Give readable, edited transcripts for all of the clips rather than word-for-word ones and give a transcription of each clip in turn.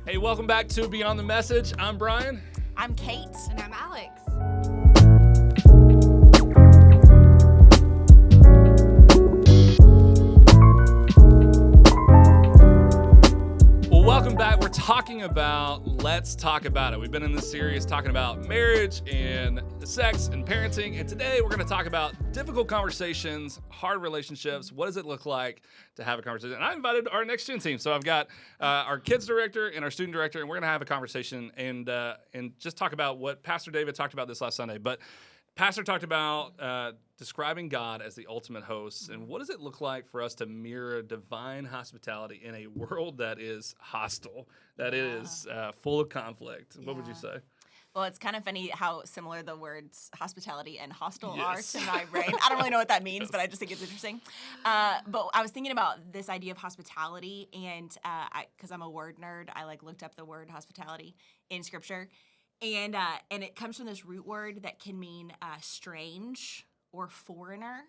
Hey, welcome back to Beyond the Message. I'm Brian. I'm Kate. And I'm Alex. Well, welcome back. We're talking about Let's Talk About It. We've been in this series talking about marriage and sex and parenting. And today we're going to talk about difficult conversations, hard relationships. What does it look like to have a conversation? And I invited our next gen team. So I've got our kids director and our student director, and we're going to have a conversation and just talk about what Pastor David talked about this last Sunday. But Pastor talked about describing God as the ultimate host, and what does it look like for us to mirror divine hospitality in a world that is hostile, that is full of conflict? What would you say? Well, it's kind of funny how similar the words hospitality and hostel are to my brain. I don't really know what that means, but I just think it's interesting. But I was thinking about this idea of hospitality, and because I'm a word nerd, I looked up the word hospitality in Scripture. And it comes from this root word that can mean strange or foreigner.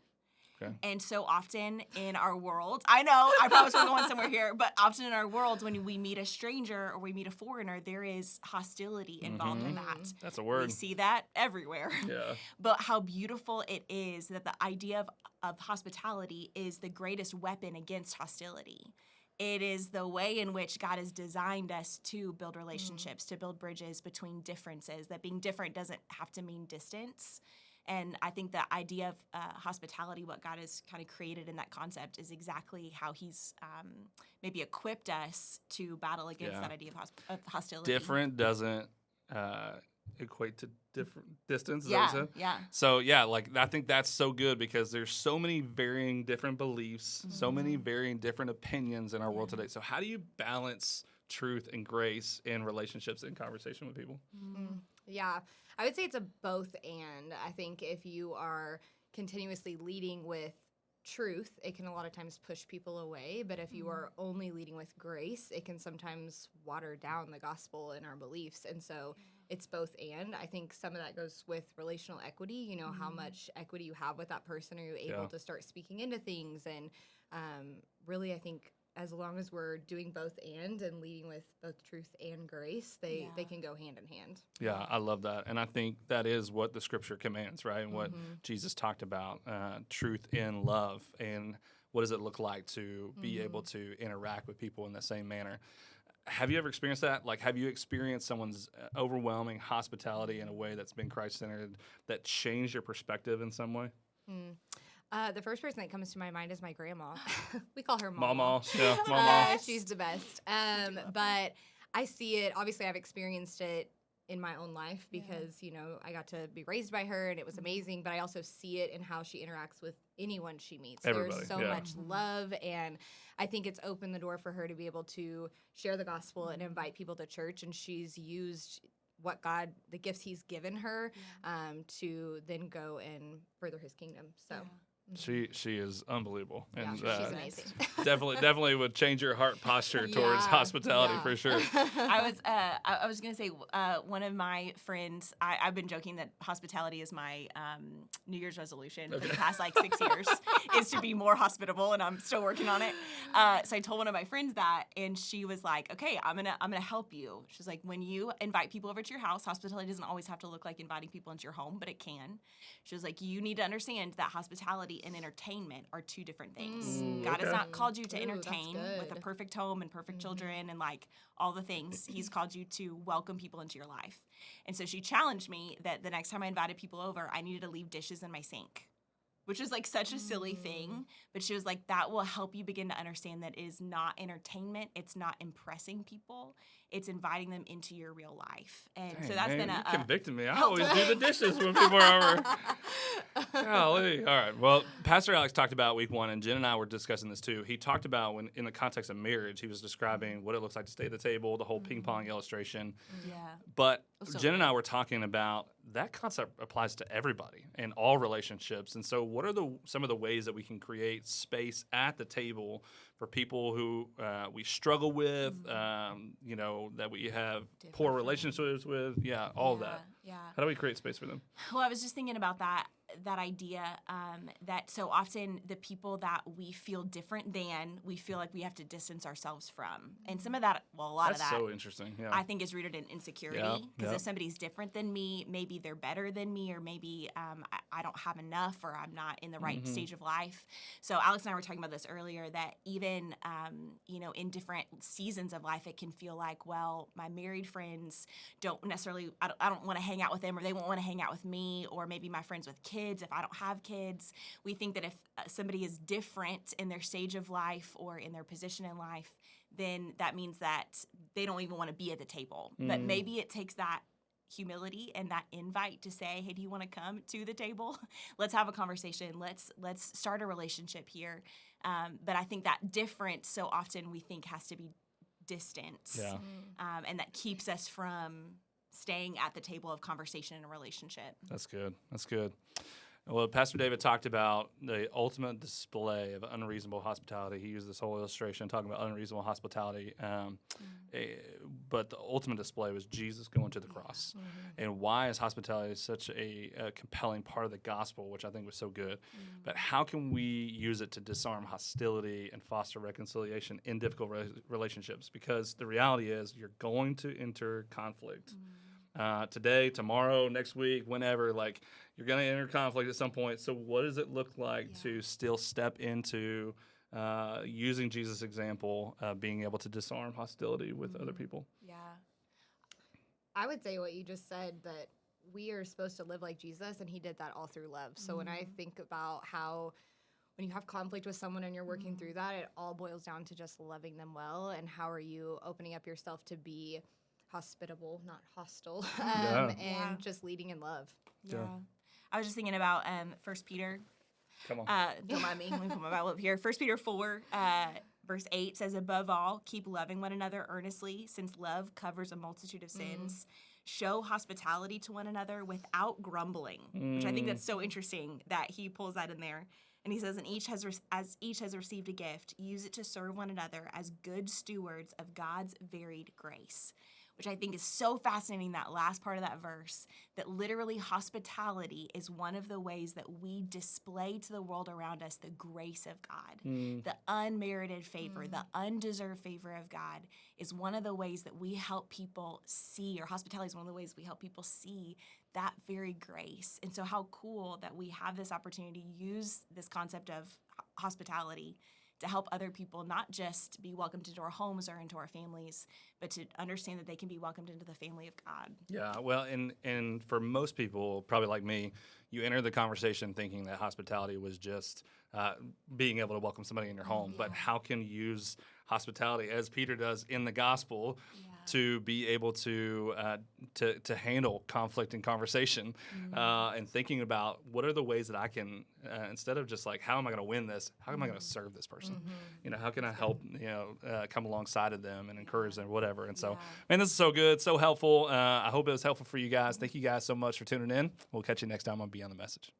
Okay. And so often in our world, I know, I promise we're going somewhere here, but often in our world, when we meet a stranger or we meet a foreigner, there is hostility involved in that. That's a word. We see that everywhere. Yeah. But how beautiful it is that the idea of hospitality is the greatest weapon against hostility. It is the way in which God has designed us to build relationships, to build bridges between differences, that being different doesn't have to mean distance. And I think the idea of hospitality, what God has kind of created in that concept, is exactly how He's maybe equipped us to battle against that idea of hostility. Different doesn't equate to different distance. Is that what you said? Yeah. So I think that's so good because there's so many varying different beliefs, so many varying different opinions in our world today. So how do you balance truth and grace in relationships and conversation with people? Yeah, I would say it's a both and. I think if you are continuously leading with truth, it can a lot of times push people away. But if you are only leading with grace, it can sometimes water down the gospel and our beliefs. And so it's both and. I think some of that goes with relational equity, you know, how much equity you have with that person. Are you able to start speaking into things? And really, I think as long as we're doing both and leading with both truth and grace, they can go hand in hand. Yeah, I love that. And I think that is what the Scripture commands, right? And what Jesus talked about, truth in love. And what does it look like to be able to interact with people in the same manner? Have you ever experienced that? Like, have you experienced someone's overwhelming hospitality in a way that's been Christ-centered that changed your perspective in some way? The first person that comes to my mind is my grandma. We call her Mama. Mama. Yeah, Mama. She's the best. But I see it. Obviously, I've experienced it in my own life because, you know, I got to be raised by her and it was amazing. But I also see it in how she interacts with anyone she meets. Everybody, There's so much love, and I think it's opened the door for her to be able to share the gospel and invite people to church. And she's used what God, the gifts He's given her, to then go and further His kingdom. So. She is unbelievable, and she's amazing. definitely would change your heart posture towards hospitality for sure. I was gonna say one of my friends. I've been joking that hospitality is my New Year's resolution for the past 6 years is to be more hospitable, and I'm still working on it. So I told one of my friends that, and she was like, "Okay, I'm gonna help you." She's like, "When you invite people over to your house, hospitality doesn't always have to look like inviting people into your home, but it can." She was like, "You need to understand that hospitality and entertainment are two different things. God has not called you to entertain with a perfect home and perfect children and all the things. He's called you to welcome people into your life." And so she challenged me that the next time I invited people over, I needed to leave dishes in my sink, which was such a silly thing. But she was like, that will help you begin to understand that it is not entertainment. It's not impressing people. It's inviting them into your real life. And so that's been you convicted me. I always do the dishes when people are over. Golly. All right. Well, Pastor Alex talked about week one, and Jen and I were discussing this too. He talked about when, in the context of marriage, he was describing what it looks like to stay at the table, the whole ping pong illustration. Yeah. But Jen and I were talking about that concept applies to everybody in all relationships. And so what are some of the ways that we can create space at the table for people who we struggle with, that we have poor relationships with, all of that. Yeah. How do we create space for them? Well, I was just thinking about that. that idea that so often the people that we feel different than, we feel like we have to distance ourselves from. And some of that, well, a lot That's of that, so interesting. Yeah. I think is rooted in insecurity. Yeah, Because yeah. if somebody's different than me, maybe they're better than me, or maybe I don't have enough, or I'm not in the right stage of life. So Alex and I were talking about this earlier, that even, in different seasons of life, it can feel like, well, my married friends don't necessarily, I don't want to hang out with them, or they won't want to hang out with me, or maybe my friends with kids, if I don't have kids. We think that if somebody is different in their stage of life or in their position in life, then that means that they don't even want to be at the table. But maybe it takes that humility and that invite to say, hey, do you want to come to the table? Let's have a conversation. Let's start a relationship here. But I think that difference so often we think has to be distance. Yeah. And that keeps us from staying at the table of conversation in a relationship. That's good. That's good. Well, Pastor David talked about the ultimate display of unreasonable hospitality. He used this whole illustration talking about unreasonable hospitality. But the ultimate display was Jesus going to the cross. And why is hospitality such a compelling part of the gospel, which I think was so good. But how can we use it to disarm hostility and foster reconciliation in difficult relationships? Because the reality is you're going to enter conflict. Today, tomorrow, next week, whenever, like, you're going to enter conflict at some point. So what does it look like to still step into using Jesus' example, being able to disarm hostility with other people? Yeah. I would say what you just said, that we are supposed to live like Jesus, and he did that all through love. So when I think about how when you have conflict with someone and you're working through that, it all boils down to just loving them well, and how are you opening up yourself to be hospitable, not hostile, and just leading in love. Yeah. I was just thinking about 1 Peter. Come on. Don't mind me. Let me put my Bible up here. 1 Peter 4, verse 8 says, above all, keep loving one another earnestly, since love covers a multitude of sins. Show hospitality to one another without grumbling, which I think that's so interesting that he pulls that in there. And he says, and as each has received a gift, use it to serve one another as good stewards of God's varied grace. Which I think is so fascinating, that last part of that verse, that literally hospitality is one of the ways that we display to the world around us the grace of God. The unmerited favor, the undeserved favor of God is one of the ways that we help people see, or hospitality is one of the ways we help people see that very grace. And so how cool that we have this opportunity to use this concept of hospitality to help other people not just be welcomed into our homes or into our families, but to understand that they can be welcomed into the family of God. Yeah, well, and for most people, probably like me, you enter the conversation thinking that hospitality was just being able to welcome somebody in your home. But how can you use hospitality, as Peter does in the gospel, to be able to handle conflict and conversation, and thinking about what are the ways that I can, instead of just like, how am I going to win this? How am I going to serve this person? How can I help, come alongside of them and encourage them, whatever. And so, man, this is so good, so helpful. I hope it was helpful for you guys. Thank you guys so much for tuning in. We'll catch you next time on Beyond the Message.